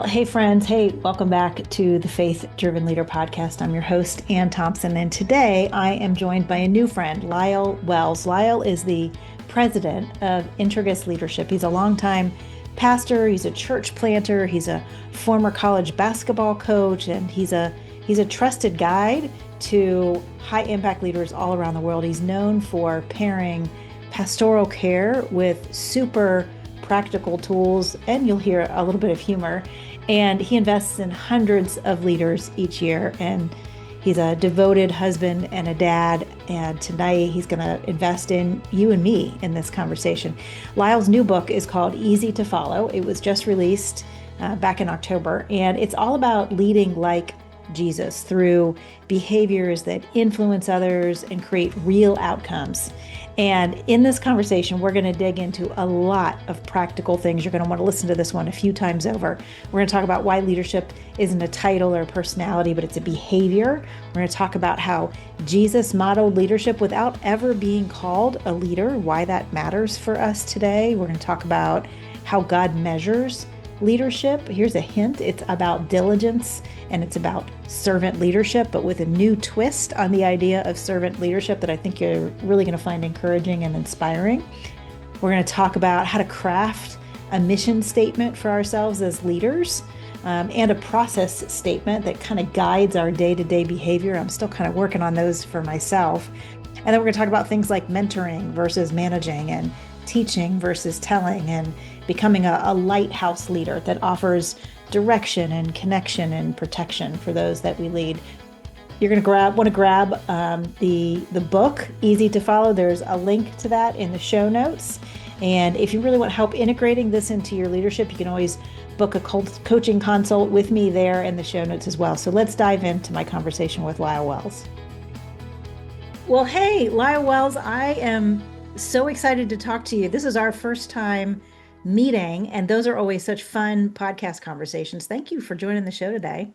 Hey friends. Hey, welcome back to the Faith Driven Leader podcast. I'm your host, Ann Thompson, and today I am joined by a new friend, Lyle Wells. Lyle is the president of Integrus Leadership. He's a longtime pastor, he's a church planter, he's a former college basketball coach, and he's a trusted guide to high impact leaders all around the world. He's known for pairing pastoral care with super practical tools, and you'll hear a little bit of humor. And he invests in hundreds of leaders each year. And he's a devoted husband and a dad. And tonight he's going to invest in you and me in this conversation. Lyle's new book is called Easy to Follow. It was just released back in October. And it's all about leading like Jesus through behaviors that influence others and create real outcomes. And in this conversation, we're going to dig into a lot of practical things. You're going to want to listen to this one a few times over. We're going to talk about why leadership isn't a title or a personality, but it's a behavior. We're going to talk about how Jesus modeled leadership without ever being called a leader, why that matters for us today. We're going to talk about how God measures leadership. Here's a hint. It's about diligence and it's about servant leadership, but with a new twist on the idea of servant leadership that I think you're really going to find encouraging and inspiring. We're going to talk about how to craft a mission statement for ourselves as leaders, and a process statement that kind of guides our day-to-day behavior. I'm still kind of working on those for myself. And then we're going to talk about things like mentoring versus managing, and teaching versus telling, and becoming a lighthouse leader that offers direction and connection and protection for those that we lead. You're going to want to grab the book, Easy to Follow. There's a link to that in the show notes. And if you really want help integrating this into your leadership, you can always book a coaching consult with me there in the show notes as well. So let's dive into my conversation with Lyle Wells. Well, hey, Lyle Wells, I am so excited to talk to you. This is our first time meeting, and those are always such fun podcast conversations. Thank you for joining the show today.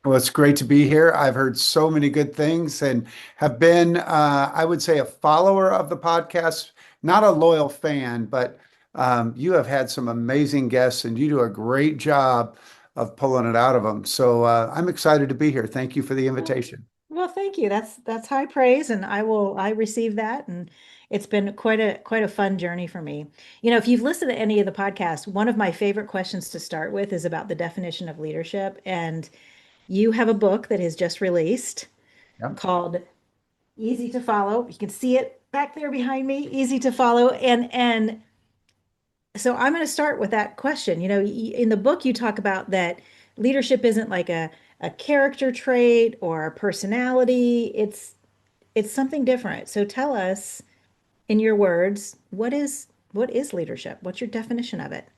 Well, it's great to be here. I've heard so many good things and have been, I would say, a follower of the podcast, not a loyal fan, but you have had some amazing guests and you do a great job of pulling it out of them. So I'm excited to be here. Thank you for the invitation. Well, thank you. That's high praise, and I receive that, and it's been quite a fun journey for me. You know, if you've listened to any of the podcasts, one of my favorite questions to start with is about the definition of leadership. And you have a book that has just released Yeah. called Easy to Follow. You can see it back there behind me, Easy to Follow. And so I'm going to start with that question. You know, in the book, you talk about that leadership isn't like a character trait or a personality. It's something different. So tell us, in your words, what is leadership? What's your definition of it?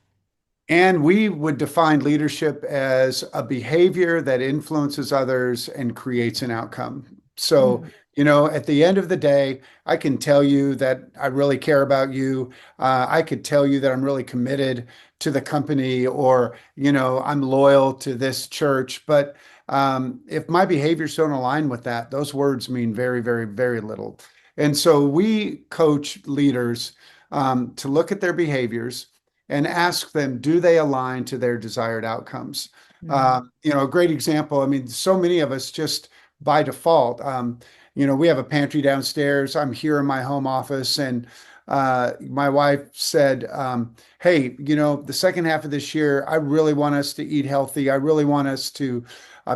And we would define leadership as a behavior that influences others and creates an outcome. So, Mm, at the end of the day, I can tell you that I really care about you. I could tell you that I'm really committed to the company, or, I'm loyal to this church. But if my behaviors don't align with that, those words mean very, very, very little. And so we coach leaders to look at their behaviors and ask them, do they align to their desired outcomes? mm, A great example, I mean, so many of us just by default, we have a pantry downstairs. I'm here in my home office, and my wife said, hey, the second half of this year, I really want us to eat healthy. I really want us to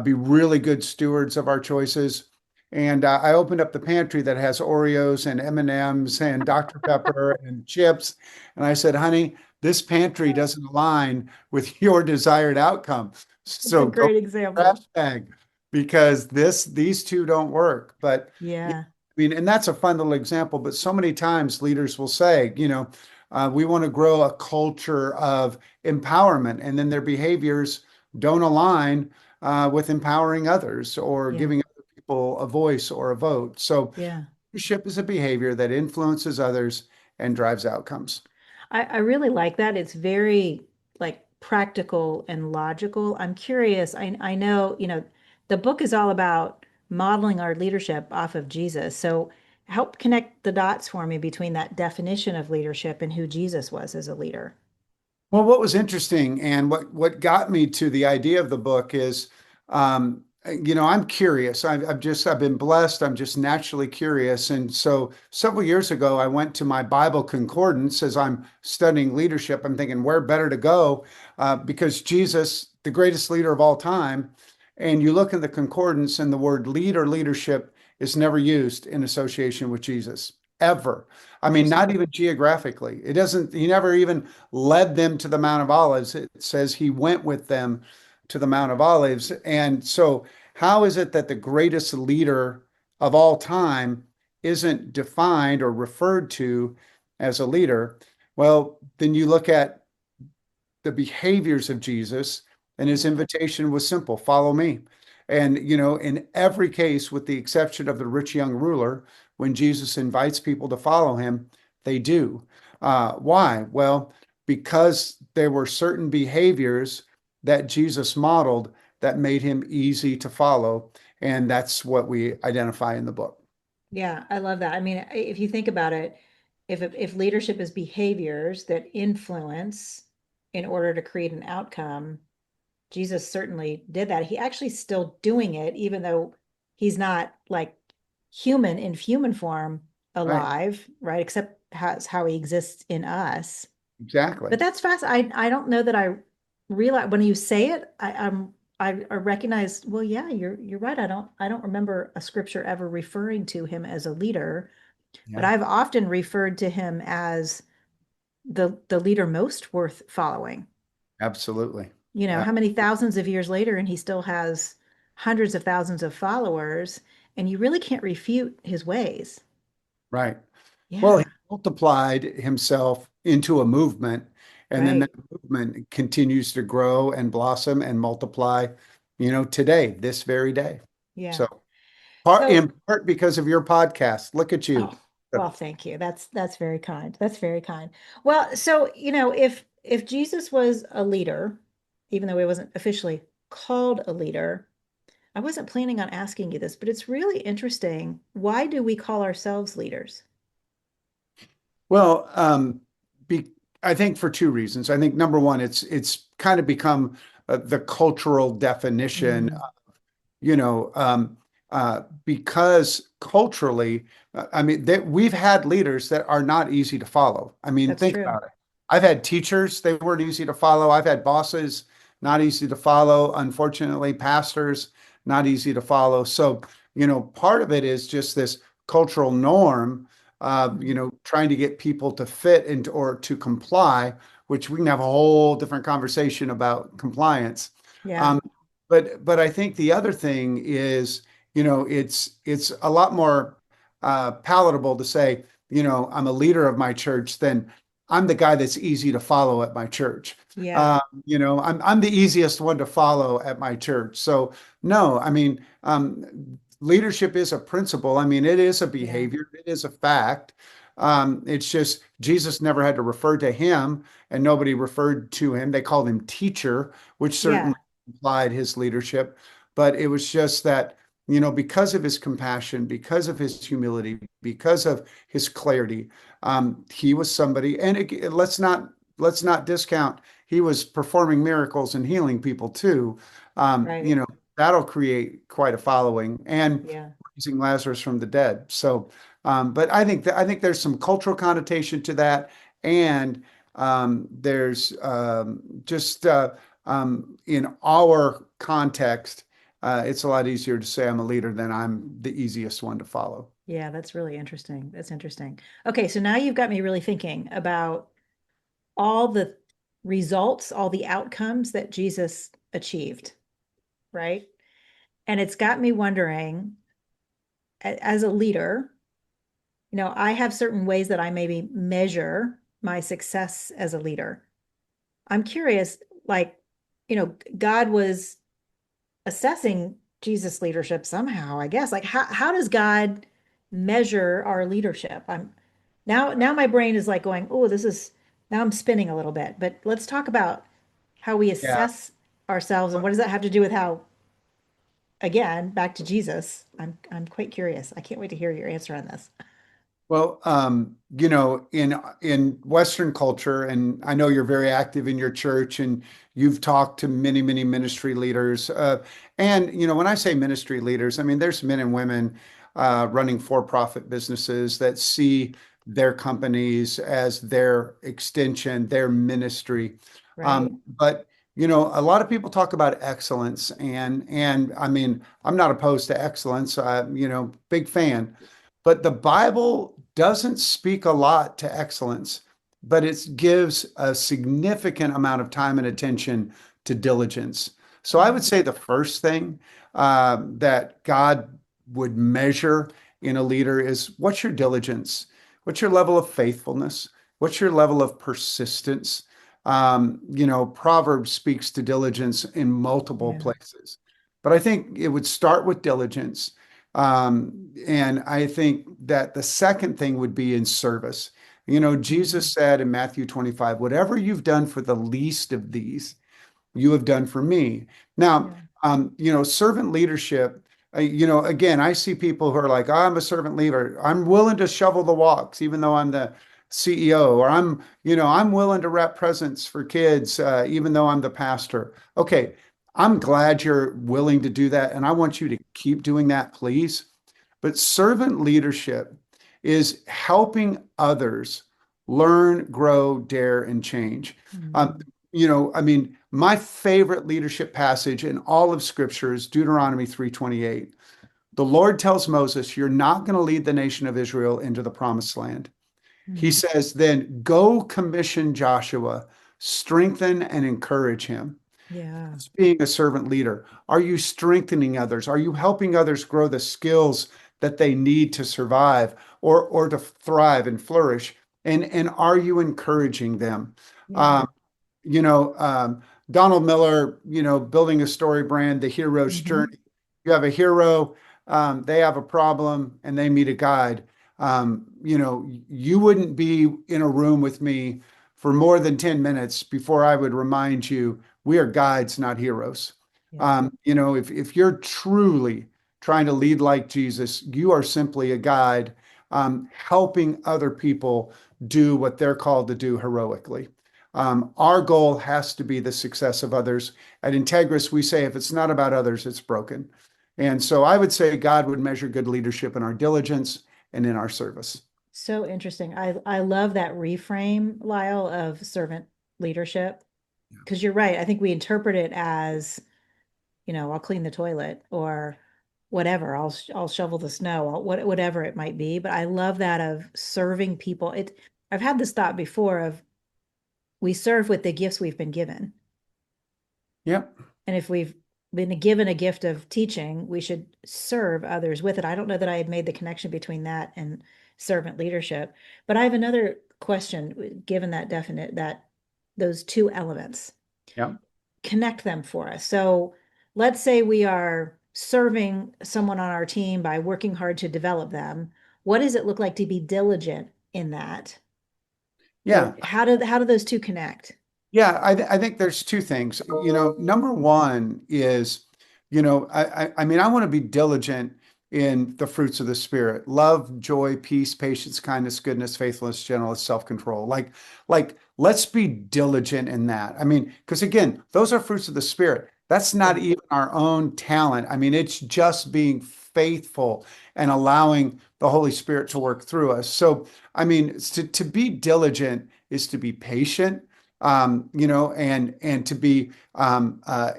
be really good stewards of our choices. And I opened up the pantry that has Oreos and M&Ms and Dr. Pepper and chips. And I said, honey, this pantry doesn't align with your desired outcome. it's a So go to great the trash example. bag, because these two don't work. But yeah, Yeah. I mean, and that's a fun little example, but so many times leaders will say, we want to grow a culture of empowerment, and then their behaviors don't align with empowering others or Yeah. giving other people a voice or a vote. So Yeah. leadership is a behavior that influences others and drives outcomes. I really like that. It's very like practical and logical. I'm curious. I know, the book is all about modeling our leadership off of Jesus. So help connect the dots for me between that definition of leadership and who Jesus was as a leader. Well, what was interesting and what got me to the idea of the book is, I'm curious. I've been blessed. I'm just naturally curious. And so several years ago, I went to my Bible concordance as I'm studying leadership. I'm thinking, where better to go? Because Jesus, the greatest leader of all time, and you look in the concordance, and the word lead or leadership is never used in association with Jesus, ever. I mean, not Interesting. even geographically. It doesn't, he never even led them to the Mount of Olives. It says he went with them to the Mount of Olives. And so, how is it that the greatest leader of all time isn't defined or referred to as a leader? Well, then you look at the behaviors of Jesus, and his Yeah. invitation was simple: follow me. And, in every case, with the exception of the rich young ruler, when Jesus invites people to follow him, they do. Why? Well, because there were certain behaviors that Jesus modeled that made him easy to follow. And that's what we identify in the book. Yeah, I love that. I mean, if you think about it, if leadership is behaviors that influence in order to create an outcome, Jesus certainly did that. He actually still doing it, even though he's not like human in human form Right. alive, right? Except how he exists in us. Exactly. But that's fast. I don't know that I realize when you say it, I recognize, well, yeah, you're right. I don't remember a scripture ever referring to him as a leader, but Yeah. I've often referred to him as the leader most worth following. Absolutely. You know, Yeah. how many thousands of years later, and he still has hundreds of thousands of followers, and you really can't refute his ways. Right. Well, he Yeah, multiplied himself into a movement, and then that right. movement continues to grow and blossom and multiply, today, this very day. Yeah. So, in So, part because of your podcast. Look at you. oh, well, thank you. That's very kind. That's very kind. Well, so, if Jesus was a leader, even though he wasn't officially called a leader, I wasn't planning on asking you this, but it's really interesting. Why do we call ourselves leaders? Well, be, I think for two reasons. I think number one, it's kind of become the cultural definition, Mm, because culturally, I mean, we've had leaders that are not easy to follow. I mean, that's think true. about it. I've had teachers, they weren't easy to follow. I've had bosses, not easy to follow. Unfortunately, pastors, not easy to follow. So, part of it is just this cultural norm, Mm, trying to get people to fit into or to comply, which we can have a whole different conversation about compliance. yeah, Um, but I think the other thing is, it's a lot more palatable to say, I'm a leader of my church than I'm the guy that's easy to follow at my church. yeah, I'm the easiest one to follow at my church. So no, I mean, leadership is a principle. I mean, it is a yeah, behavior. It is a fact. It's just Jesus never had to refer to him, and nobody referred to him. They called him teacher, which yeah, certainly implied his leadership. But it was just that, because of his compassion, because of his humility, because of his clarity, he was somebody. And let's not discount. He was performing miracles and healing people too. Um, you right. know, that'll create quite a following, and Yeah, raising Lazarus from the dead. So, but I think there's some cultural connotation to that, and there's just in our context, it's a lot easier to say I'm a leader than I'm the easiest one to follow. yeah, that's really interesting. That's interesting. Okay, so now you've got me really thinking about all the results, all the outcomes that Jesus achieved, right? And it's got me wondering, as a leader, I have certain ways that I maybe measure my success as a leader. I'm curious, like, God was assessing Jesus' leadership somehow, I guess. Like, how does God measure our leadership? Now my brain is like going, oh, this is now I'm spinning a little bit. But let's talk about how we Yeah. assess ourselves and what does that have to do with how, again, back to Jesus. I'm quite curious. I can't wait to hear your answer on this. Well, in Western culture, and I know you're very active in your church, and you've talked to many, many ministry leaders. And when I say ministry leaders, I mean there's men and women running for-profit businesses that see their companies as their extension, their ministry. Right. But a lot of people talk about excellence, and I mean, I'm not opposed to excellence. Big fan. But the Bible doesn't speak a lot to excellence, but it gives a significant amount of time and attention to diligence. So I would Mm. say the first thing that God would measure in a leader is what's your diligence? What's your level of faithfulness? What's your level of persistence? Proverbs speaks to diligence in multiple Yeah. places, but I think it would start with diligence. And I think that the second thing would be in service. Jesus Mm. said in Matthew 25, whatever you've done for the least of these, you have done for me. Now, Yeah. servant leadership, again, I see people who are like, oh, I'm a servant leader. I'm willing to shovel the walks, even though I'm the CEO, or I'm willing to wrap presents for kids, even though I'm the pastor. Okay, I'm glad you're willing to do that, and I want you to keep doing that, please. But servant leadership is helping others learn, grow, dare, and change. Um, Mm. I mean, my favorite leadership passage in all of Scripture is Deuteronomy 3:28. The Lord tells Moses, "You're not going to lead the nation of Israel into the promised land." He Mm. says, "Then go commission Joshua, strengthen and encourage him." Yeah. That's being a servant leader. Are you strengthening others? Are you helping others grow the skills that they need to survive or to thrive and flourish? And are you encouraging them? Yeah. Um, you know, um, Donald Miller, building a story brand, The Hero's Hmm. Journey. You have a hero, they have a problem, and they meet a guide. You wouldn't be in a room with me for more than 10 minutes before I would remind you we are guides, not heroes. Yeah. If you're truly trying to lead like Jesus, you are simply a guide, helping other people do what they're called to do heroically. Our goal has to be the success of others. At Integris, we say if it's not about others, it's broken. And so I would say God would measure good leadership in our diligence and in our service. So interesting. I love that reframe, Lyle, of servant leadership. Because you're right. I think we interpret it as, I'll clean the toilet or whatever. I'll shovel the snow, whatever it might be. But I love that of serving people. I've had this thought before of we serve with the gifts we've been given. Yep. And if we've been given a gift of teaching, we should serve others with it. I don't know that I had made the connection between that and servant leadership. But I have another question, given that definite that those two elements, Yep. connect them for us. So let's say we are serving someone on our team by working hard to develop them. What does it look like to be diligent in that? Yeah. How do those two connect? Yeah, I think there's two things. Number one is, I mean, I want to be diligent in the fruits of the Spirit: love, joy, peace, patience, kindness, goodness, faithfulness, gentleness, self-control. Let's be diligent in that. I mean, because again, those are fruits of the Spirit. That's not Yeah. even our own talent. I mean, it's just being faithful and allowing the Holy Spirit to work through us. So, I mean, to be diligent is to be patient, and to be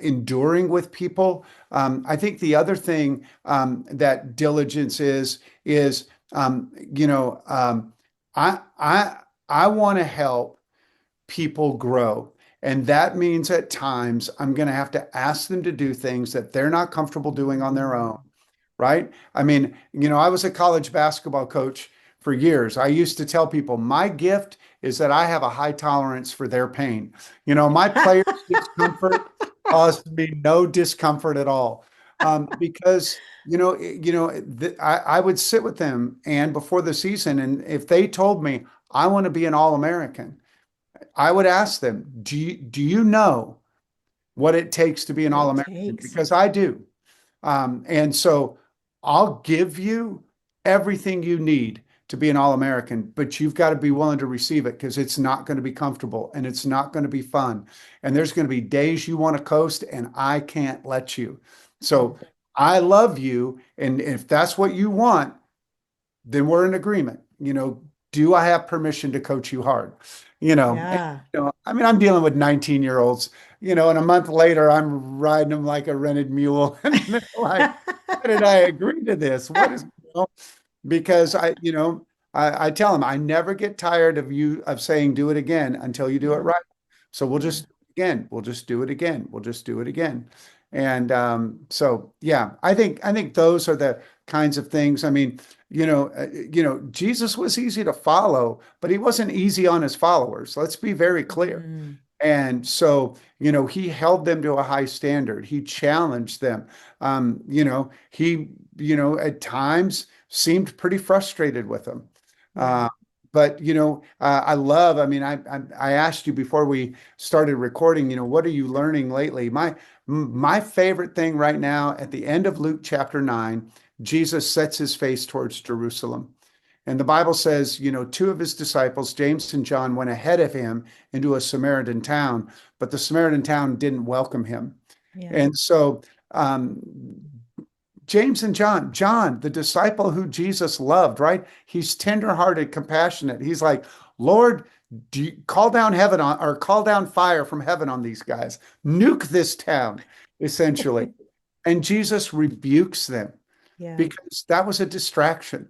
enduring with people. I think the other thing that diligence is I want to help people grow. And that means at times I'm going to have to ask them to do things that they're not comfortable doing on their Mm. own, right? I mean, I was a college basketball coach for years. I used to tell people my gift is that I have a high tolerance for their pain. My players' discomfort caused me no discomfort at all. Because I would sit with them and before the season, and if they told me I want to be an All-American, I would ask them, do you know what it takes to be an What it All-American? takes. Because I do. And so I'll give you everything you need to be an All-American, but you've got to be willing to receive it because it's not going to be comfortable and it's not going to be fun. And there's going to be days you want to coast and I can't let you. So I love you. And if that's what you want, then we're in agreement. Do I have permission to coach you hard? Yeah. I mean, I'm dealing with 19-year-olds, and a month later, I'm riding them like a rented mule. And they're like, why did I agree to this? Because I tell them, I never get tired of saying, do it again until you do it Yeah. right. So we'll Yeah. just again, we'll just do it again. We'll just do it again. And so, yeah, I think those are the kinds of things. I mean, Jesus was easy to follow, but he wasn't easy on his followers. Let's be very clear. Mm. And so, he held them to a high standard. He challenged them. He, at times seemed pretty frustrated with them. Yeah. But I love. I mean, I asked you before we started recording. What are you learning lately? My favorite thing right now at the end of Luke chapter 9, Jesus sets his face towards Jerusalem. And the Bible says, two of his disciples, James and John, went ahead of him into a Samaritan town, but the Samaritan town didn't welcome him. Yeah. And so, um, James and John, the disciple who Jesus loved, right? He's tenderhearted, compassionate. He's like, Lord, call down heaven or call down fire from heaven on these guys, nuke this town, essentially. And Jesus rebukes them Yeah. because that was a distraction.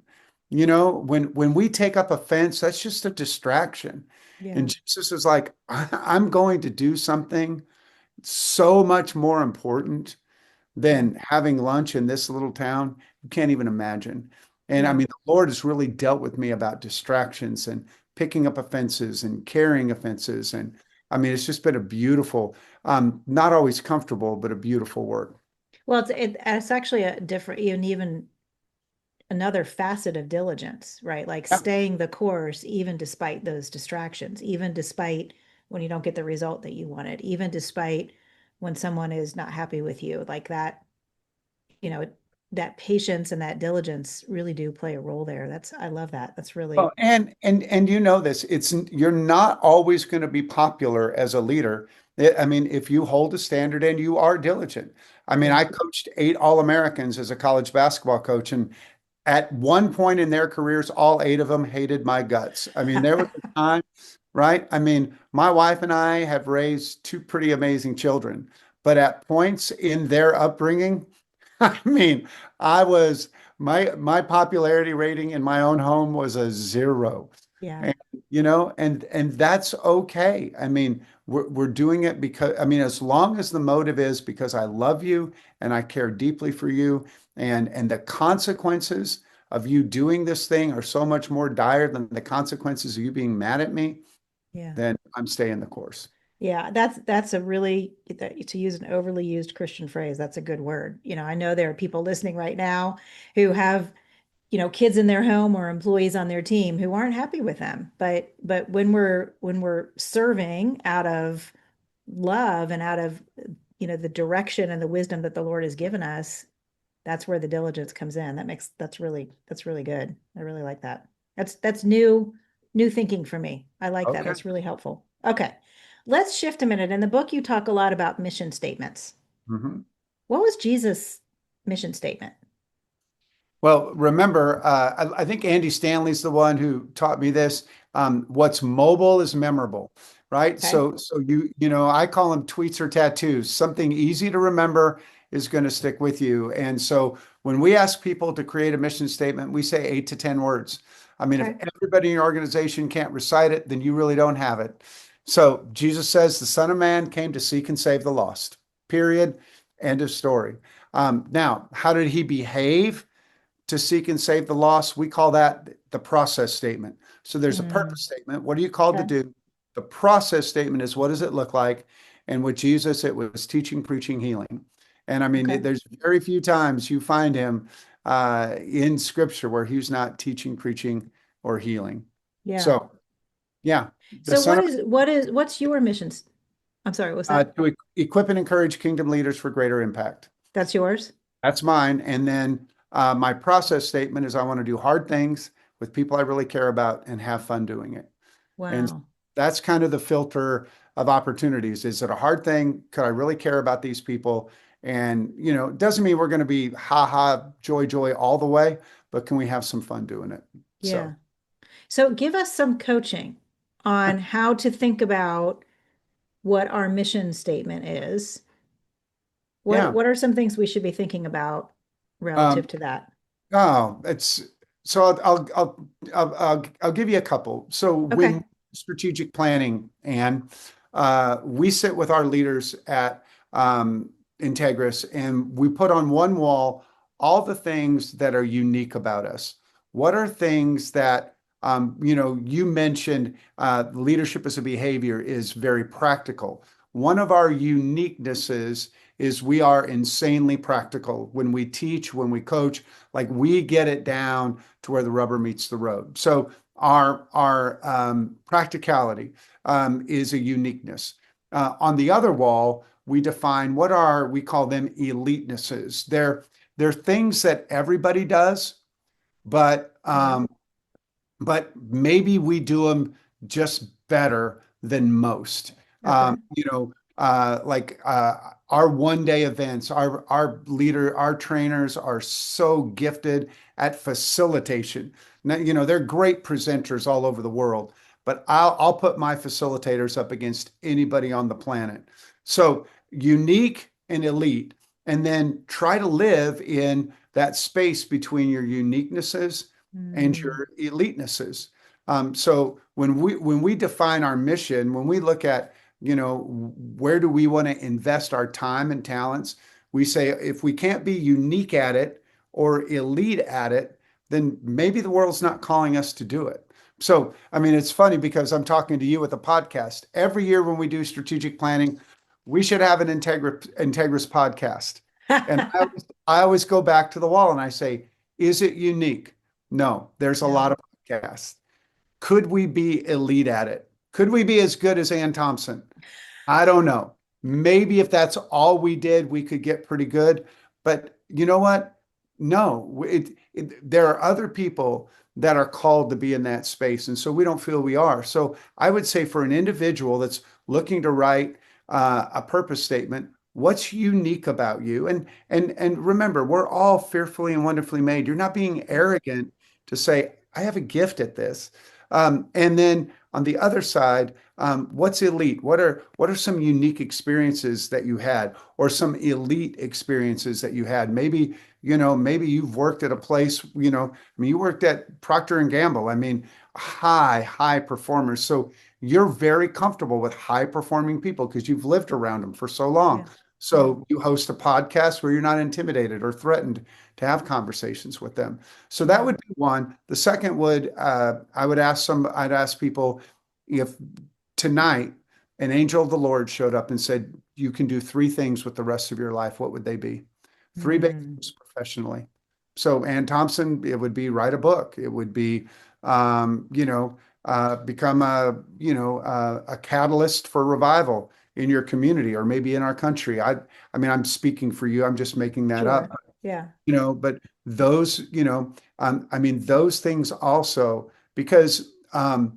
When we take up offense, that's just a distraction. Yeah. And Jesus is like, I'm going to do something so much more important Yeah. than having lunch in this little town. You can't even imagine. And I Yeah. mean, the Lord has really dealt with me about distractions and picking up offenses and carrying offenses. And I mean, it's just been a beautiful, not always comfortable, but a beautiful work. Well, it's actually a different, even another facet of diligence, right? Like Yeah. staying the course, even despite those distractions, even despite when you don't get the result that you wanted, even despite when someone is not happy with you, like that, you know, that patience and that diligence really do play a role there. I love that. That's Oh, really, and this, you're not always going to be popular as a leader. I mean, if you hold a standard and you are diligent. I mean, yeah. I coached 8 All-Americans as a college basketball coach, and at one point in their careers, all 8 of them hated my guts. I mean, there was a time, right? I mean, my wife and I have raised 2 pretty amazing children, but at points in their upbringing, I mean, I was my popularity rating in my own home was a 0. Yeah. And and that's okay. I mean, we're doing it because I mean, as long as the motive is because I love you and I care deeply for you, and the consequences of you doing this thing are so much more dire than the consequences of you being mad at me, Yeah. then I'm staying the course. Yeah, that's a really, to use an overly used Christian phrase, that's a good word. I know there are people listening right now who have, kids in their home or employees on their team who aren't happy with them. But when we're serving out of love and out of, the direction and the wisdom that the Lord has given us, that's where the diligence comes in. That's really good. I really like that. That's new thinking for me. I like that. Okay. That's really helpful. Okay. Let's shift a minute. In the book, you talk a lot about mission statements. Mhm. What was Jesus' mission statement? Well, remember, I think Andy Stanley's the one who taught me this. What's mobile is memorable, right? Okay. So I call them tweets or tattoos. Something easy to remember is going to stick with you. And so when we ask people to create a mission statement, we say 8 to 10 words. I mean, if Okay. everybody in your organization can't recite it, then you really don't have it. So Jesus says the Son of Man came to seek and save the lost. Period. End of story. Now, how did he behave to seek and save the lost? We call that the process statement. So there's a Mm, purpose statement. What are you called to okay. do? The process statement is what does it look like? And with Jesus, it was teaching, preaching, healing. And I mean, Okay. there's very few times you find him in scripture where he's not teaching, preaching, or healing. Yeah. So, yeah, the So Son of what's your missions? I'm sorry, what's that? to equip and encourage kingdom leaders for greater impact. That's yours? That's mine. And then my process statement is I want to do hard things with people I really care about and have fun doing it. And Wow. that's kind of the filter of opportunities. Is it a hard thing? Could I really care about these people? And, it doesn't mean we're going to be ha ha, joy, joy all the way, but can we have some fun doing it? So, Yeah. So give us some coaching on how to think about what our mission statement is. yeah. What are some things we should be thinking about relative Um, to that? Oh, it's so I'll give you a couple. So Okay. when strategic planning, and we sit with our leaders at Integris, and we put on one wall all the things that are unique about us. What are things that you mentioned leadership as a behavior is very practical. One of our uniquenesses is we are insanely practical when we teach, when we coach, like we get it down to where the rubber meets the road. So our practicality is a uniqueness. On the other wall, we define we call them elitenesses. They're things that everybody does, but Yeah. maybe we do them just better than most. Okay. Our one day events, our trainers are so gifted at facilitation. Now, they're great presenters all over the world, but I'll put my facilitators up against anybody on the planet. So unique and elite, and then try to live in that space between your uniquenesses and Mm, your elitenesses. So when we define our mission, when we look at where do we want to invest our time and talents, we say if we can't be unique at it or elite at it, then maybe the world's not calling us to do it. So, I mean, it's funny because I'm talking to you with a podcast. Every year when we do strategic planning, we should have an Integris podcast. And I always go back to the wall and I say, is it unique? No, there's a no. lot of podcasts. Could we be elite at it? Could we be as good as Ann Thompson? I don't know. Maybe if that's all we did, we could get pretty good. But you know what? No, there are other people that are called to be in that space. And so we don't feel we are. So I would say for an individual that's looking to write a purpose statement, what's unique about you? And remember, we're all fearfully and wonderfully made. You're not being arrogant to say, I have a gift at this. And then on the other side, what's elite? What are some unique experiences that you had, or some elite experiences that you had? Maybe you've worked at a place, I mean, you worked at Procter and Gamble. I mean, high performers. So you're very comfortable with high performing people because you've lived around them for so long. Yeah. Yeah. So you host a podcast where you're not intimidated or threatened to have conversations with them. So that Yeah. would be one. The second I'd ask people if tonight an angel of the Lord showed up and said, you can do three things with the rest of your life, what would they be? Three big Mm, things professionally. So Ann Thompson, it would be write a book. It would be, become a catalyst for revival in your community or maybe in our country. I mean, I'm speaking for you. I'm just making that up. sure. Yeah. But those, I mean, those things also, because, I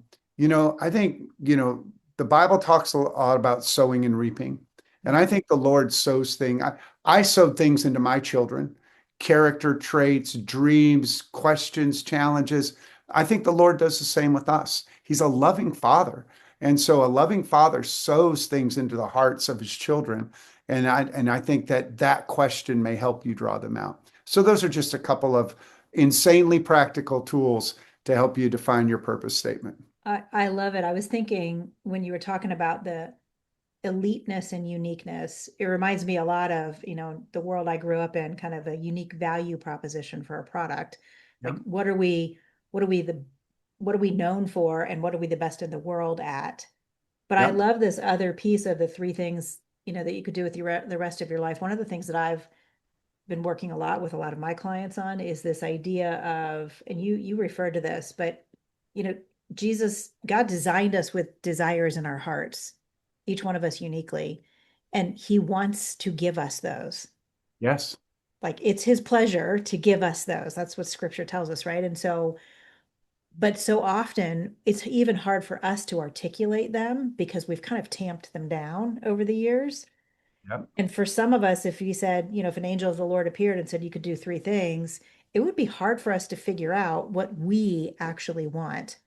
think, the Bible talks a lot about sowing and reaping. And I Mm, think the Lord sows things. I sowed things into my children, character traits, dreams, questions, challenges. I think the Lord does the same with us. He's a loving father. And so a loving father sows things into the hearts of his children. And I think that question may help you draw them out. So those are just a couple of insanely practical tools to help you define your purpose statement. I love it. I was thinking when you were talking about the eliteness and uniqueness, it reminds me a lot of, the world I grew up in, kind of a unique value proposition for a product. Yeah. Like what are we the what are we known for and what are we the best in the world at? But I Yep. love this other piece of the three things, that you could do with the rest of your life. One of the things that I've been working a lot with a lot of my clients on is this idea of, and you referred to this, but you know, God designed us with desires in our hearts, each one of us uniquely, and he wants to give us those. Yes. Like it's his pleasure to give us those. That's what scripture tells us, right? And so but so often it's even hard for us to articulate them because we've kind of tamped them down over the years. Yep. And for some of us, if you said, if an angel of the Lord appeared and said you could do three things, it would be hard for us to figure out what we actually want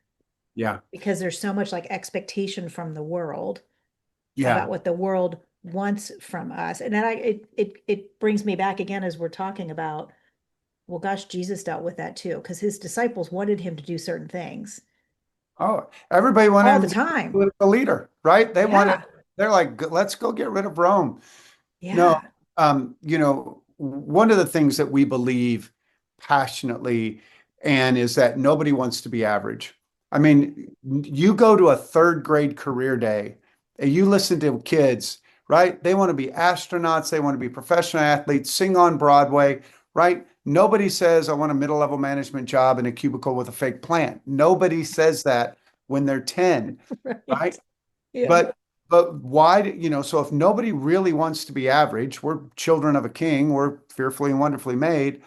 Yeah. because there's so much like expectation from the world Yeah. about what the world wants from us. And then it brings me back again as we're talking about, well, gosh, Jesus dealt with that too, because his disciples wanted him to do certain things Oh, everybody wanted all him the to be a time. political leader, right? Yeah. They're like, let's go get rid of Rome. No, Yeah. one of the things that we believe passionately and is that nobody wants to be average. I mean, you go to a third grade career day and you listen to kids, right? They want to be astronauts, they want to be professional athletes, sing on Broadway, right? Nobody says, I want a middle level management job in a cubicle with a fake plant. Nobody says that when they're 10, right? Right. Yeah. But why so if nobody really wants to be average, we're children of a king, we're fearfully and wonderfully made,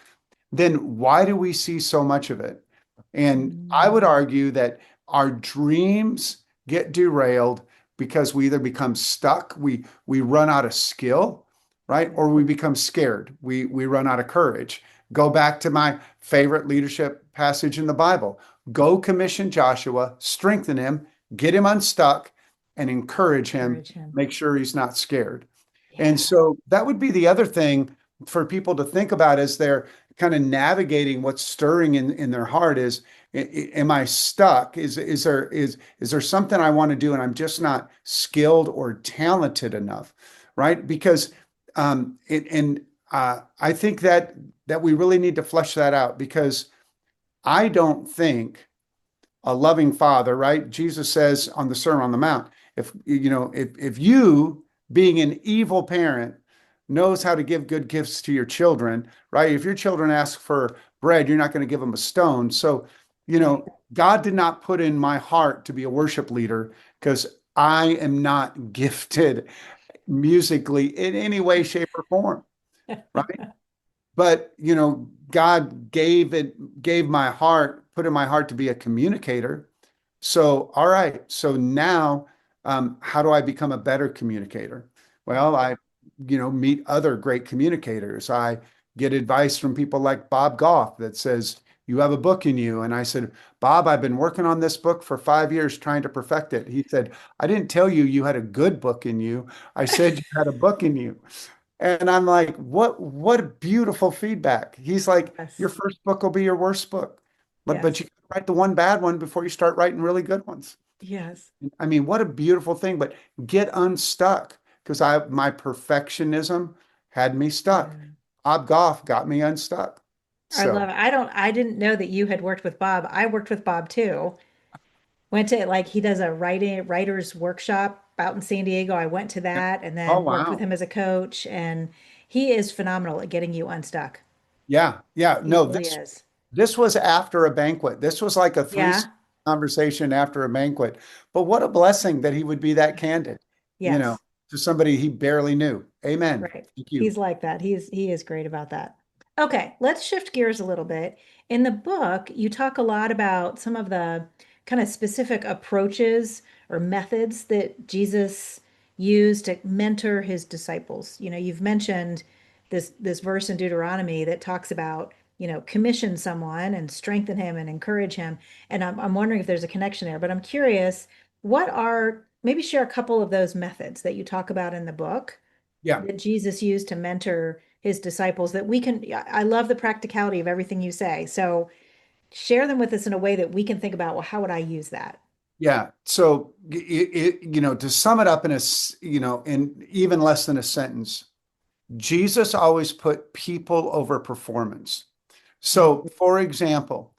then why do we see so much of it? And I would Mm, argue that our dreams get derailed because we either become stuck, we run out of skill, right? Or we become scared. We run out of courage. Go back to my favorite leadership passage in the Bible. Go commission Joshua, strengthen him, get him unstuck, and encourage him, encourage him. make sure he's not scared. And Yeah. so that would be the other thing for people to think about as they're kind of navigating what's stirring in their heart is, am I stuck? Is there something I want to do and I'm just not skilled or talented enough, right? Because I think that we really need to flesh that out because I don't think a loving father, right? Jesus says on the Sermon on the Mount, if you being an evil parent knows how to give good gifts to your children, right? If your children ask for bread, you're not going to give them a stone. So, Right. God did not put in my heart to be a worship leader because I am not gifted musically in any way, shape, or form, right? But God gave my heart, put in my heart to be a communicator. So, all right. So now, how do I become a better communicator? Well, I, meet other great communicators. I get advice from people like Bob Goff that says, you have a book in you. And I said, Bob, I've been working on this book for 5 years trying to perfect it. He said, I didn't tell you you had a good book in you. I said you had a book in you. And I'm like, what a beautiful feedback. He's like, your Yes. first book will be your worst book. But Yes. you can write the one bad one before you start writing really good ones. Yes. I mean, what a beautiful thing, but get unstuck because my perfectionism had me stuck. Yeah. Bob Goff got me unstuck. I So, love it. I didn't know that you had worked with Bob. I worked with Bob too. Went to like he does a writer's workshop out in San Diego. I went to yeah. that and Oh then worked with wow. him as a coach and he is phenomenal at getting you unstuck. Yeah, yeah. He No, really this is. this was after a banquet. This was like a three Yeah. conversation after a banquet. But what a blessing that he would be that candid, you know, Yes. to somebody he barely knew. Amen. Right. Thank you. He's like that. He is great about that. Okay, let's shift gears a little bit. In the book, you talk a lot about some of the kind of specific approaches or methods that Jesus used to mentor his disciples. You've mentioned this verse in Deuteronomy that talks about, commission someone and strengthen him and encourage him. And I'm wondering if there's a connection there, but I'm curious, maybe share a couple of those methods that you talk about in the book Yeah. that Jesus used to mentor his disciples that we can, I love the practicality of everything you say. So share them with us in a way that we can think about, well, how would I use that? Yeah. So, to sum it up in even less than a sentence, Jesus always put people over performance. Mm. So, for example,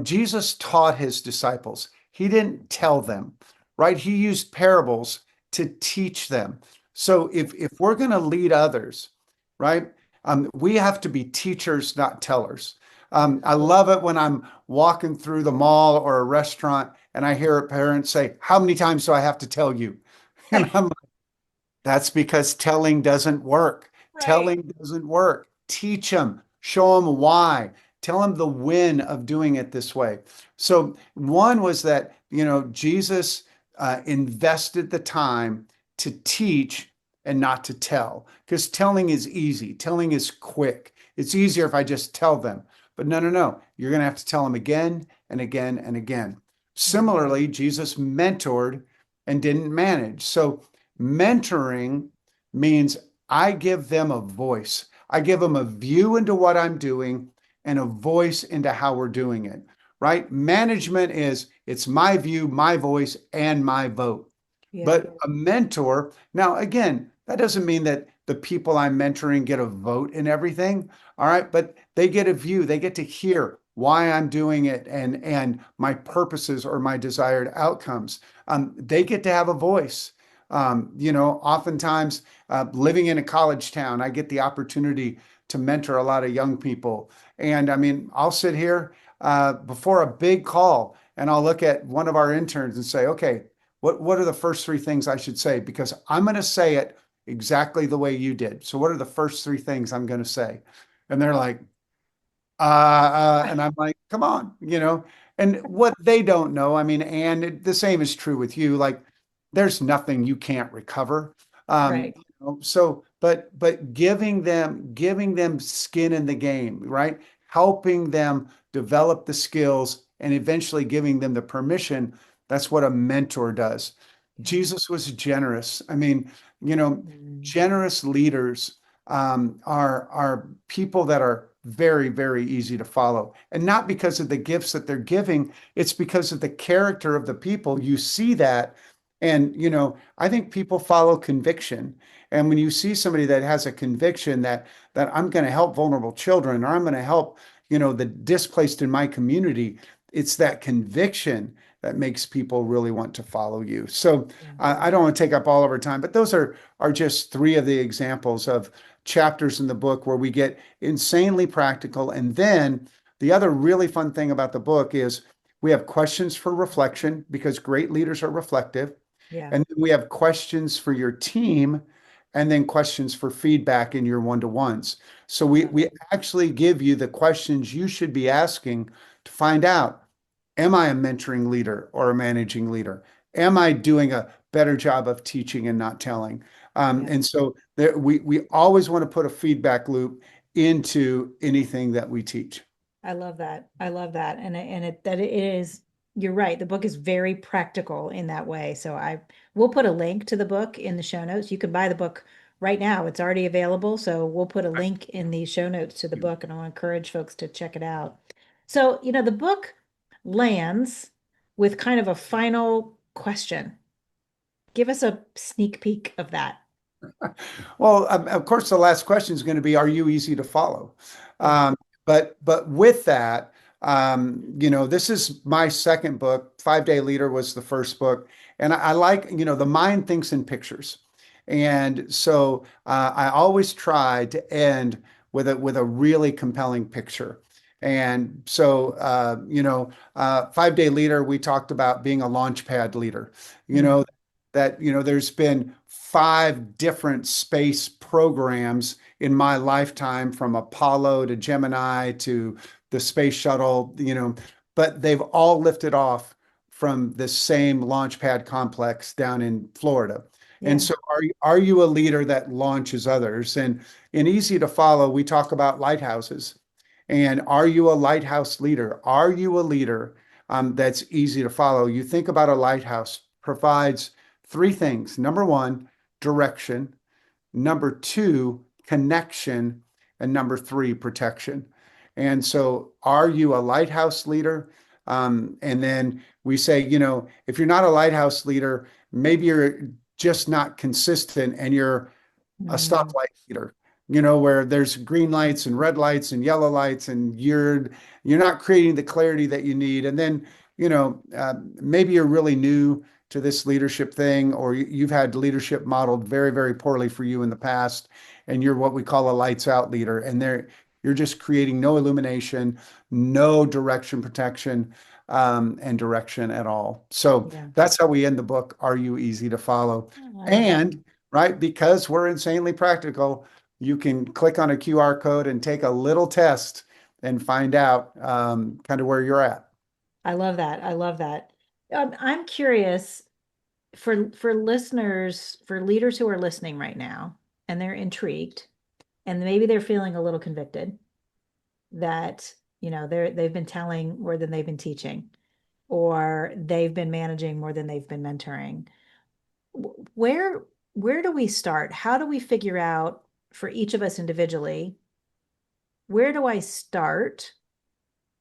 Jesus taught his disciples. He didn't tell them, right? He used parables to teach them. So, if we're going to lead others, right, we have to be teachers, not tellers. I love it when I'm walking through the mall or a restaurant and I hear a parent say, "How many times do I have to tell you?" And I'm that's because telling doesn't work. Right. Telling doesn't work. Teach them, show them why. Tell them the win of doing it this way. So one was that, Jesus invested the time to teach and not to tell, because telling is easy. Telling is quick. It's easier if I just tell them. But no, no, no. You're going to have to tell them again and again and again. Similarly, Jesus mentored and didn't manage. So mentoring means I give them a voice. I give them a view into what I'm doing and a voice into how we're doing it, right? Management is it's my view, my voice, and my vote. Yeah. But a mentor, now again, that doesn't mean that the people I'm mentoring get a vote in everything. All right. But they get a view, they get to hear why I'm doing it and my purposes or my desired outcomes. They get to have a voice. Oftentimes living in a college town, I get the opportunity to mentor a lot of young people. And I mean, I'll sit here before a big call and I'll look at one of our interns and say, okay, what are the first three things I should say? Because I'm going to say it exactly the way you did. So what are the first three things I'm going to say? And they're like, and I'm like, come on, and what they don't know, I mean, and the same is true with you. Like, there's nothing you can't recover. Right. So, but giving them skin in the game, right? Helping them develop the skills and eventually giving them the permission. That's what a mentor does. Yeah. Jesus was generous. I mean, Mm. generous leaders are people that are very, very easy to follow. And not because of the gifts that they're giving, it's because of the character of the people. You see that. And, I think people follow conviction. And when you see somebody that has a conviction that I'm going to help vulnerable children or I'm going to help, the displaced in my community, it's that conviction that makes people really want to follow you. So Yeah. I don't want to take up all of our time, but those are just three of the examples of chapters in the book where we get insanely practical. And then the other really fun thing about the book is we have questions for reflection because great leaders are reflective. Yeah. And then we have questions for your team and then questions for feedback in your one-to-ones. So we actually give you the questions you should be asking to find out, am I a mentoring leader or a managing leader? Am I doing a better job of teaching and not telling? Yeah. And so we always want to put a feedback loop into anything that we teach. I love that. I love that. That it is, you're right. The book is very practical in that way. So I will put a link to the book in the show notes. You can buy the book right now. It's already available. So we'll put a link in the show notes to the book and I'll encourage folks to check it out. So, the book lands with kind of a final question. Give us a sneak peek of that. Well, of course, the last question is going to be, are you easy to follow? Yeah. But with that, this is my second book. 5 Day Leader was the first book, and I like, the mind thinks in pictures, and so I always try to end with a really compelling picture. And so, 5 Day Leader, we talked about being a launch pad leader. You Mm. know, that there's been 5 different space programs in my lifetime, from Apollo to Gemini to the space shuttle, but they've all lifted off from the same launch pad complex down in Florida. And Yeah. so are you a leader that launches others? And in Easy to Follow, we talk about lighthouses. And are you a lighthouse leader? Are you a leader that's easy to follow? You think about a lighthouse provides three things. Number one, direction. Number two, connection. And number three, protection. And so, are you a lighthouse leader? And then we say, if you're not a lighthouse leader, maybe you're just not consistent and you're a Mm. stoplight leader, where there's green lights and red lights and yellow lights, and you're not creating the clarity that you need. And then, maybe you're really new to this leadership thing, or you've had leadership modeled very, very poorly for you in the past, and you're what we call a lights out leader, and you're just creating no illumination, no direction, protection, and direction at all. So Yeah. that's how we end the book. Are you easy to follow? Oh, I love it. And right, because we're insanely practical, you can click on a QR code and take a little test and find out kind of where you're at. I love that. I love that. I'm curious for listeners, for leaders who are listening right now, and they're intrigued, and maybe they're feeling a little convicted that, they've been telling more than they've been teaching, or they've been managing more than they've been mentoring. Where where do we start? How do we figure out for each of us individually, where do I start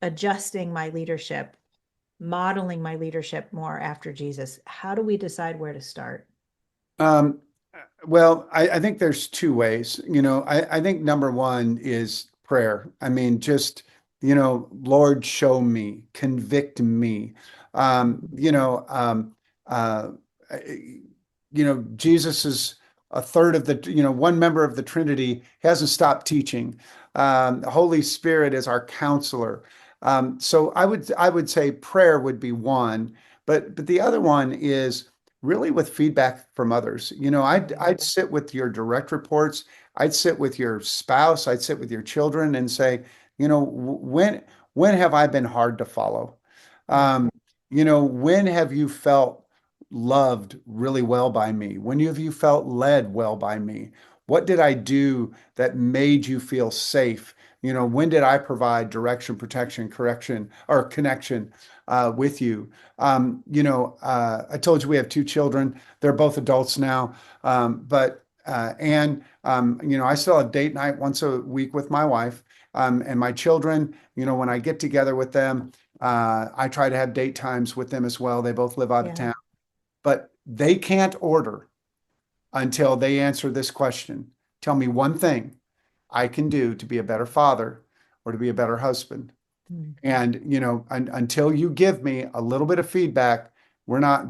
adjusting my leadership, modeling my leadership more after Jesus? How do we decide where to start? Um, well, I think there's two ways. I think number one is prayer. I mean, just, Lord, show me, convict me. Um, you know, um, uh, Jesus is a third of one member of the Trinity. He hasn't stopped teaching. The Holy Spirit is our counselor. So I would say prayer would be one, but the other one is really with feedback from others. I'd sit with your direct reports. I'd sit with your spouse. I'd sit with your children and say, when have I been hard to follow? Mm. Um, when have you felt loved really well by me? When have you felt led well by me? What did I do that made you feel safe? When did I provide direction, protection, correction, or connection with you? I told you we have two children. They're both adults now. But and I still have date night once a week with my wife. And my children, when I get together with them, I try to have date times with them as well. They both live out of Yeah. town, but they can't order until they answer this question. Tell me one thing I can do to be a better father or to be a better husband. Mm. And, until you give me a little bit of feedback,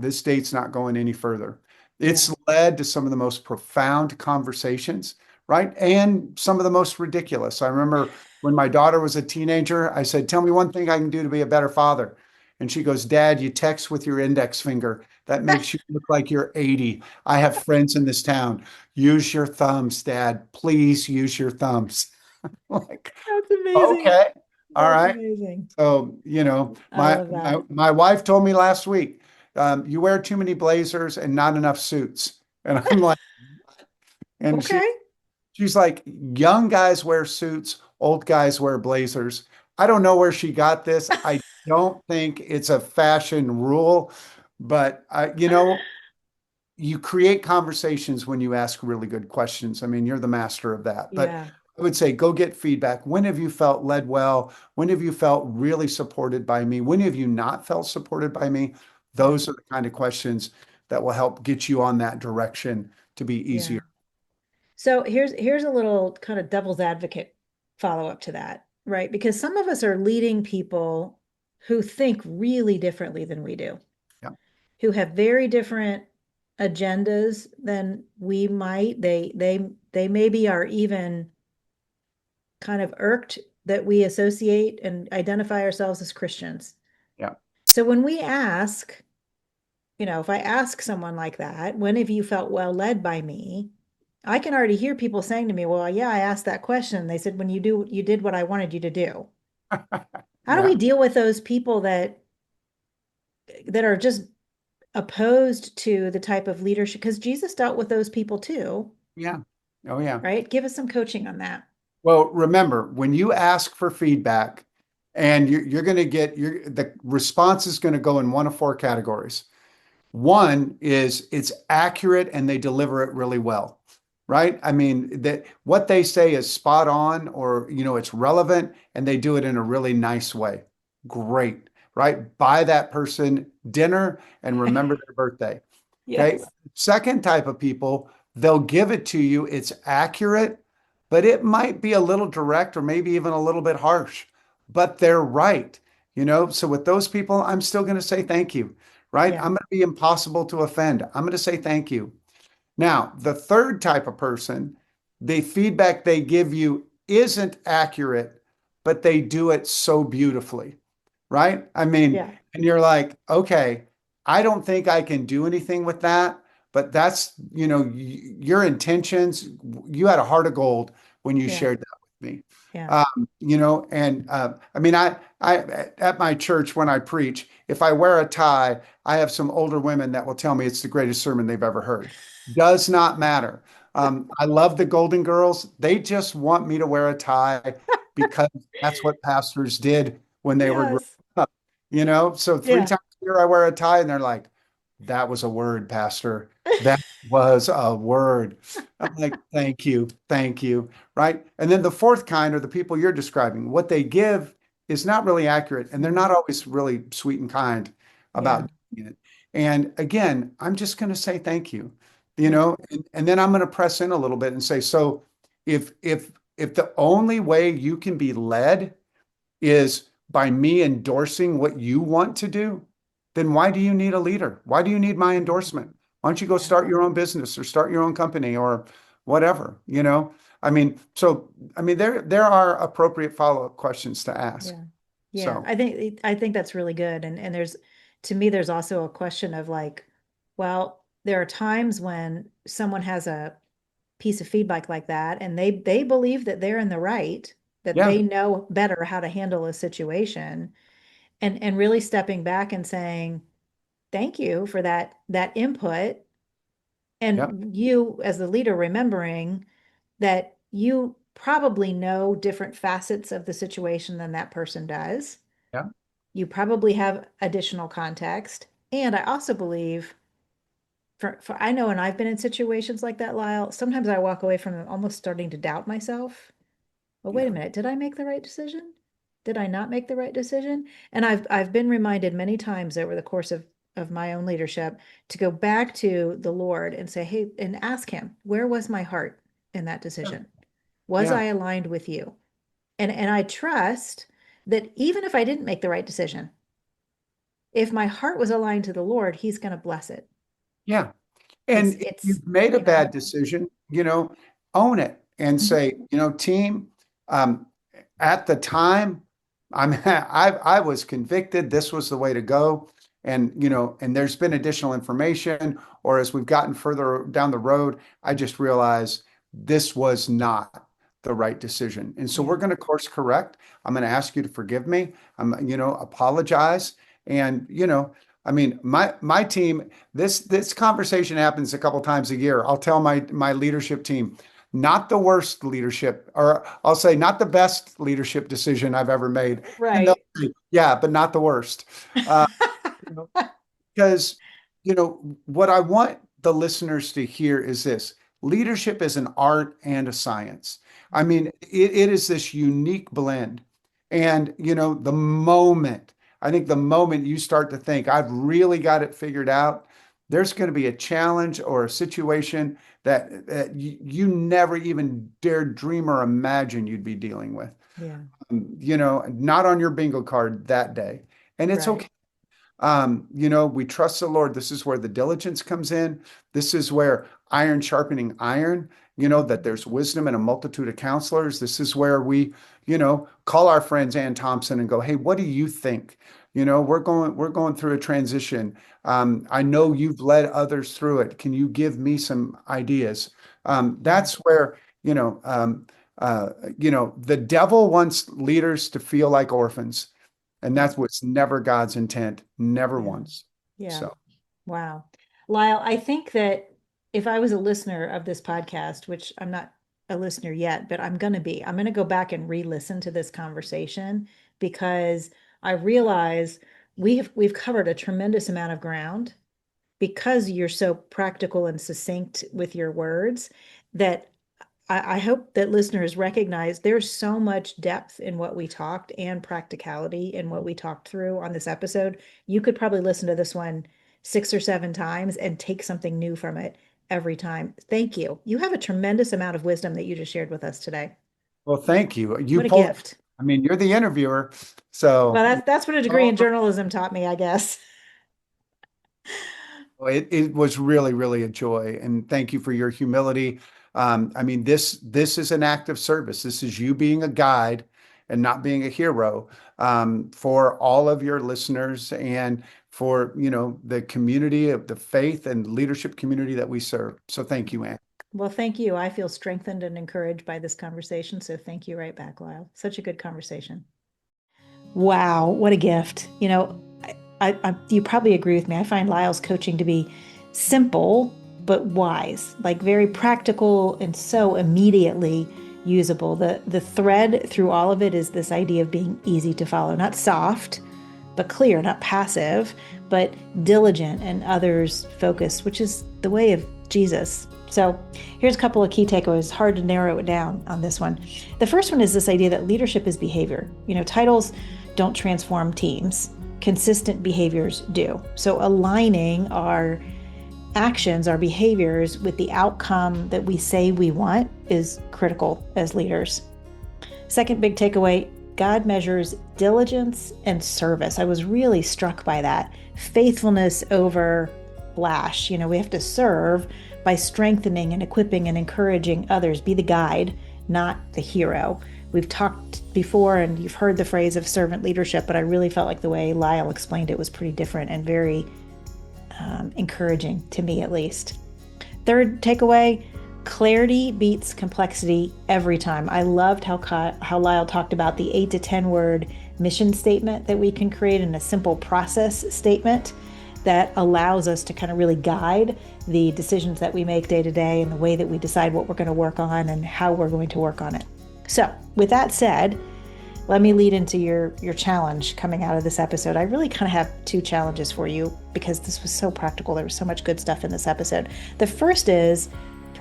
this date's not going any further. Yeah. It's led to some of the most profound conversations, right? And some of the most ridiculous. I remember when my daughter was a teenager, I said, tell me one thing I can do to be a better father. And she goes, Dad, you text with your index finger. That makes you look like you're 80. I have friends in this town. Use your thumbs, Dad. Please use your thumbs. Like, That's amazing. okay. All That's right. amazing. So, I my love my that. my wife told me last week, you wear too many blazers and not enough suits. And I'm like, and Okay. she's like, young guys wear suits, old guys wear blazers. I don't know where she got this. I don't think it's a fashion rule, but you create conversations when you ask really good questions. I mean, you're the master of that. But Yeah. I would say go get feedback. When have you felt led well? When have you felt really supported by me? When have you not felt supported by me? Yeah. Those are the kind of questions that will help get you on that direction to be Yeah. easier. So here's a little kind of devil's advocate follow-up to that, right? Because some of us are leading people who think really differently than we do, Yeah. who have very different agendas than we might. They maybe are even kind of irked that we associate and identify ourselves as Christians. Yeah. So when we ask, if I ask someone like that, when have you felt well led by me? I can already hear people saying to me, well, yeah, I asked that question. They said, when you did what I wanted you to do. How do we Yeah. deal with those people that are just opposed to the type of leadership? Because Jesus dealt with those people too, Yeah. Oh, yeah. right? Give us some coaching on that. Well, remember, when you ask for feedback and you're going to the response is going to go in one of four categories. One is it's accurate and they deliver it really well, right? I mean, that what they say is spot on or, it's relevant and they do it in a really nice way. Great, right? Buy that person dinner and remember their birthday. Okay. Yes. Second type of people, they'll give it to you. It's accurate, but it might be a little direct or maybe even a little bit harsh, but they're right. So with those people, I'm still going to say thank you, right? Yeah. I'm going to be impossible to offend. I'm going to say thank you. Now, the third type of person, the feedback they give you isn't accurate, but they do it so beautifully, right? I mean, Yeah. and you're like, okay, I don't think I can do anything with that, but that's, your intentions. You had a heart of gold when you Yeah. shared that. me. Yeah. And I mean, I at my church when I preach, if I wear a tie, I have some older women that will tell me it's the greatest sermon they've ever heard. Does not matter. I love the Golden Girls. They just want me to wear a tie because that's what pastors did when they were growing Yes. up. So three Yeah. times a year I wear a tie, and they're like, "That was a word, Pastor. That was a word." I'm like, "Thank you, thank you." Right? And then the fourth kind are the people you're describing. What they give is not really accurate, and they're Mm. not always really sweet and kind Yeah. about doing it. And again, I'm just going to say thank you, Yeah. and then I'm going to press in a little bit and say, so if the only way you can be led is by me endorsing what you want to do, then why do you need a leader? Why do you need my Mm. endorsement? Why don't you go Yeah. start your own business or start your own company or whatever, there are appropriate follow-up questions to ask. Yeah. Yeah. So, I think that's really good. And there's to me, there's also a question of like, well, there are times when someone has a piece of feedback like that and they believe that they're in the right, that yeah, they know better how to handle a situation, and really stepping back and saying, thank you for that input. yeah, And you as the leader remembering that you probably know different facets of the situation than that person does. yeah, You probably have additional context. And I also believe for I know, and I've been in situations like that, Lyle, sometimes I walk away from it almost starting to doubt myself. Well, wait yeah, a minute, did I make the right decision? Did I not make the right decision? And I've been reminded many times over the course of my own leadership to go back to the Lord and say, hey, and ask him, where was my heart in that yeah, decision? Was yeah, I aligned with you? And I trust that even if I didn't make the right decision, if my heart was aligned to the Lord, he's going to bless it. yeah. It's And if it's you've made a you know, bad decision, own it and mhm, say, team, um, at the time, I was convicted. This was the way to go. And there's been additional information, or as we've gotten further down the road, I just realized this was not the right decision. And so we're yeah, going to course correct. I'm going to ask you to forgive me. Apologize. And, my team, this conversation happens a couple times a year. I'll tell my leadership team, not the worst leadership, or I'll say not the best leadership decision I've ever made. And they'll right. say, yeah, but not the worst. Uh, you know, because, what I want the listeners to hear is this: leadership is an art and a science. I mean, it is this unique blend. And, I think the moment you start to think, I've really got it figured out, there's going to be a challenge or a situation that you never even dared dream or imagine you'd be dealing with, Yeah, not on your bingo card that day. And it's okay. right. We trust the Lord. This is where the diligence comes in. This is where iron sharpening iron, that Mhm. there's wisdom in a multitude of counselors. This is where we, call our friends Ann Thompson and go, hey, what do you think? We're going through a transition. I know you've led others through it. Can you give me some ideas? Yeah, That's where, the devil wants leaders to feel like orphans. And yeah, that's what's never God's intent, never yeah, once. yeah. So, Wow. Lyle, I think that if I was a listener of this podcast, which I'm not a listener yet, but I'm going to go back and re-listen to this conversation because I realize we've covered a tremendous amount of ground because you're so practical and succinct with your words that I hope that listeners recognize there's so much depth in what we talked and practicality in what we talked through on this episode. You could probably listen to this one 6 or 7 times and take something new from it every time. Thank you. You have a tremendous amount of wisdom that you just shared with us today. well, thank you. You What a pulled, gift. I mean, you're the interviewer. Well, So, that's what a degree in journalism taught me, I guess. it was really, really a joy. And thank you for your humility. This is an act of service. This is you being a guide and not being a hero, for all of your listeners and for, the community of the faith and leadership community that we serve. So thank you, Ann. Well, thank you. I feel strengthened and encouraged by this conversation. So thank you right back, Lyle. Such a good conversation. Wow, what a gift. You probably agree with me. I find Lyle's coaching to be simple, but wise, like very practical and so immediately usable. The thread through all of it is this idea of being easy to follow, not soft, but clear, not passive, but diligent and others focused, which is the way of Jesus. So here's a couple of key takeaways. Hard to narrow it down on this one. The first one is this idea that leadership is behavior. Titles don't transform teams. Consistent behaviors do. So aligning our actions, our behaviors with the outcome that we say we want is critical as leaders. Second big takeaway, God measures diligence and service. I was really struck by that. Faithfulness over flash. We have to serve by strengthening and equipping and encouraging others. Be the guide, not the hero. We've talked before and you've heard the phrase of servant leadership, but I really felt like the way Lyle explained it was pretty different and very encouraging to me, at least. Third takeaway, clarity beats complexity every time. I loved how Lyle talked about the 8 to 10 word mission statement that we can create in a simple process statement that allows us to kind of really guide the decisions that we make day to day and the way that we decide what we're going to work on and how we're going to work on it. So with that said, let me lead into your challenge coming out of this episode. I really kind of have 2 challenges for you because this was so practical. There was so much good stuff in this episode. The first is,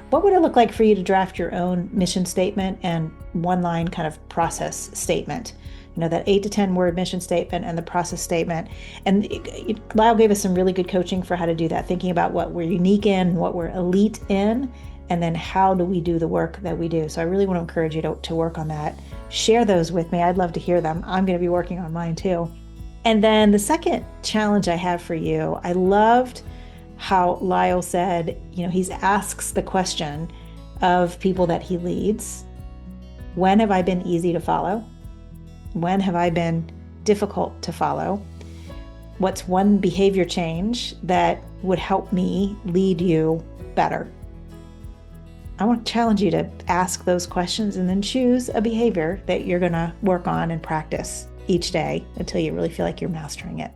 what would it look like for you to draft your own mission statement and one-line kind of process statement? That 8 to 10 word mission statement and the process statement. And Lyle gave us some really good coaching for how to do that, thinking about what we're unique in, what we're elite in, and then how do we do the work that we do. So I really want to encourage you to work on that. Share those with me. I'd love to hear them. I'm going to be working on mine too. And then the second challenge I have for you, I loved how Lyle said, he asks the question of people that he leads, when have I been easy to follow? When have I been difficult to follow? What's one behavior change that would help me lead you better? I want to challenge you to ask those questions and then choose a behavior that you're going to work on and practice each day until you really feel like you're mastering it.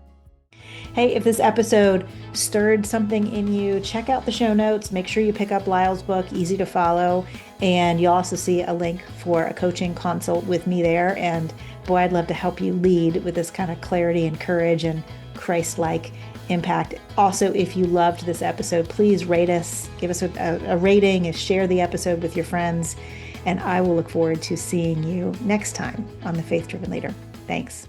Hey, if this episode stirred something in you, check out the show notes. Make sure you pick up Lyle's book, Easy to Follow, and you'll also see a link for a coaching consult with me there. And boy, I'd love to help you lead with this kind of clarity and courage and Christlike impact. Also, if you loved this episode, please rate us, give us a rating, and share the episode with your friends. And I will look forward to seeing you next time on The Faith Driven Leader. Thanks.